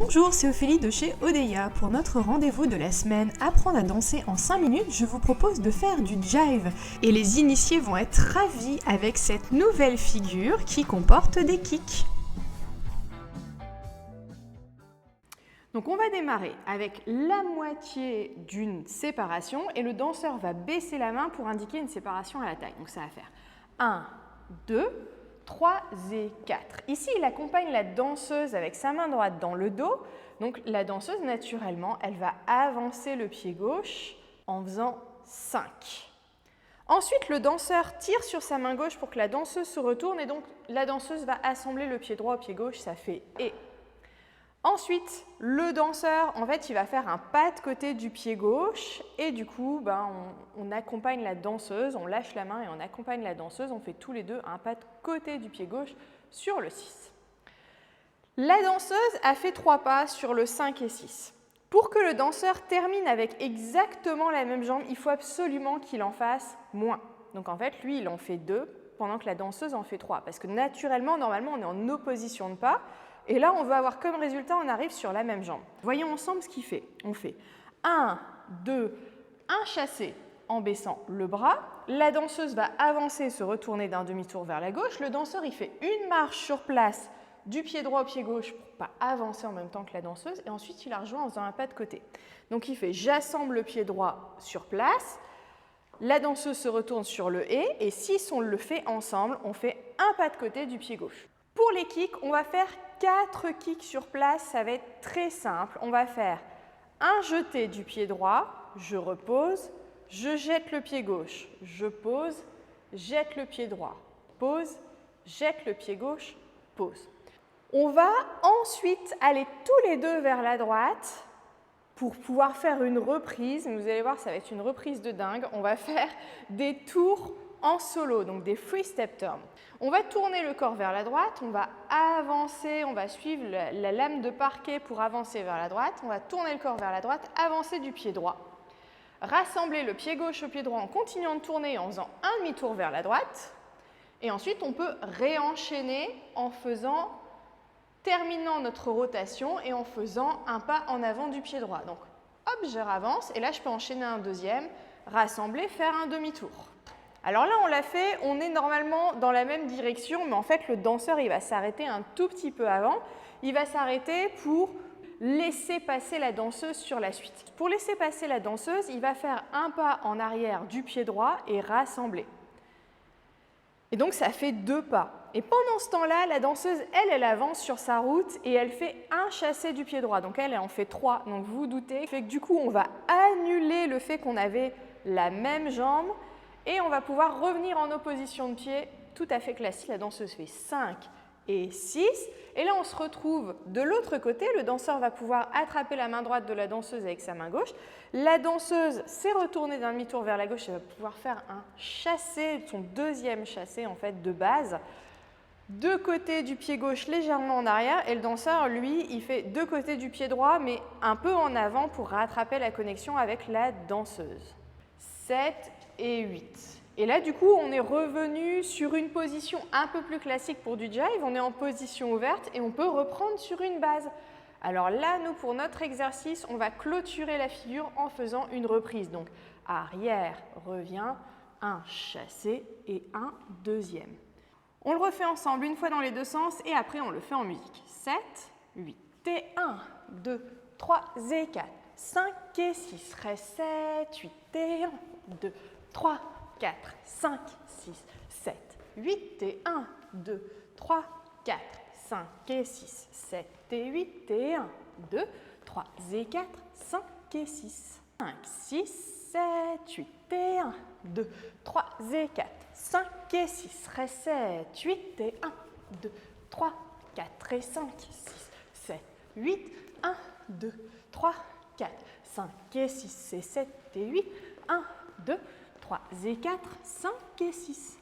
Bonjour, c'est Ophélie de chez Odeya. Pour notre rendez-vous de la semaine Apprendre à danser en 5 minutes, je vous propose de faire du jive. Et les initiés vont être ravis avec cette nouvelle figure qui comporte des kicks. Donc on va démarrer avec la moitié d'une séparation et le danseur va baisser la main pour indiquer une séparation à la taille. Donc ça va faire 1, 2, 3 et 4. Ici, il accompagne la danseuse avec sa main droite dans le dos. Donc la danseuse, naturellement, elle va avancer le pied gauche en faisant 5. Ensuite, le danseur tire sur sa main gauche pour que la danseuse se retourne et donc la danseuse va assembler le pied droit au pied gauche, ça fait « et ». Ensuite, le danseur, en fait, il va faire un pas de côté du pied gauche et du coup, on accompagne la danseuse, on lâche la main et on accompagne la danseuse. On fait tous les deux un pas de côté du pied gauche sur le 6. La danseuse a fait 3 pas sur le 5 et 6. Pour que le danseur termine avec exactement la même jambe, il faut absolument qu'il en fasse moins. Donc en fait, lui, il en fait 2 pendant que la danseuse en fait 3. Parce que naturellement, normalement, on est en opposition de pas. Et là, on veut avoir comme résultat, on arrive sur la même jambe. Voyons ensemble ce qu'il fait. On fait 1, 2, un chassé en baissant le bras. La danseuse va avancer, se retourner d'un demi-tour vers la gauche. Le danseur, il fait une marche sur place du pied droit au pied gauche pour ne pas avancer en même temps que la danseuse. Et ensuite, il la rejoint en faisant un pas de côté. Donc, il fait j'assemble le pied droit sur place. La danseuse se retourne sur le « et si on le fait ensemble, on fait un pas de côté du pied gauche. Pour les kicks, on va faire 4 kicks sur place, ça va être très simple. On va faire un jeté du pied droit, je repose, je jette le pied gauche, je pose, jette le pied droit, pose, jette le pied gauche, pose. On va ensuite aller tous les deux vers la droite pour pouvoir faire une reprise. Vous allez voir, ça va être une reprise de dingue. On va faire des tours en solo, donc des free step turns. On va tourner le corps vers la droite, on va avancer, on va suivre la lame de parquet pour avancer vers la droite, on va tourner le corps vers la droite, avancer du pied droit, rassembler le pied gauche au pied droit en continuant de tourner en faisant un demi-tour vers la droite, et ensuite on peut réenchaîner en terminant notre rotation et en faisant un pas en avant du pied droit. Donc hop, je ravance, et là je peux enchaîner un deuxième, rassembler, faire un demi-tour. Alors là, on l'a fait, on est normalement dans la même direction, mais en fait, le danseur, il va s'arrêter un tout petit peu avant. Il va s'arrêter pour laisser passer la danseuse sur la suite. Pour laisser passer la danseuse, il va faire un pas en arrière du pied droit et rassembler. Et donc, ça fait 2 pas. Et pendant ce temps-là, la danseuse, elle avance sur sa route et elle fait un chassé du pied droit. Donc, elle en fait 3. Donc, vous vous doutez que du coup, on va annuler le fait qu'on avait la même jambe. Et on va pouvoir revenir en opposition de pied tout à fait classique. La danseuse fait 5 et 6. Et là, on se retrouve de l'autre côté. Le danseur va pouvoir attraper la main droite de la danseuse avec sa main gauche. La danseuse s'est retournée d'un demi-tour vers la gauche et va pouvoir faire un chassé, son deuxième chassé en fait de base. 2 côtés du pied gauche légèrement en arrière. Et le danseur, lui, il fait 2 côtés du pied droit, mais un peu en avant pour rattraper la connexion avec la danseuse. 7 et 8. Et là, du coup, on est revenu sur une position un peu plus classique pour du jive. On est en position ouverte et on peut reprendre sur une base. Alors là, nous, pour notre exercice, on va clôturer la figure en faisant une reprise. Donc, arrière, revient, un chassé et un deuxième. On le refait ensemble une fois dans les deux sens et après, on le fait en musique. 7, 8 et 1, 2, 3 et 4. 5 et 6, reste 7, 8 et 1, 2, 3, 4, 5, 6, 7, 8 et 1, 2, 3, 4, 5 et 6, 7 et 8 et 1, 2, 3 et 4, 5 et 6, 5, 6, 7, 8 et 1, 2, 3 et 4, 5 et 6, reste 7, 8 et 1, 2, 3, 4 et 5, 6, 7, 8, 1, 2, 3, 4, 5 et 6 et 7 et 8, 1, 2, 3 et 4, 5 et 6.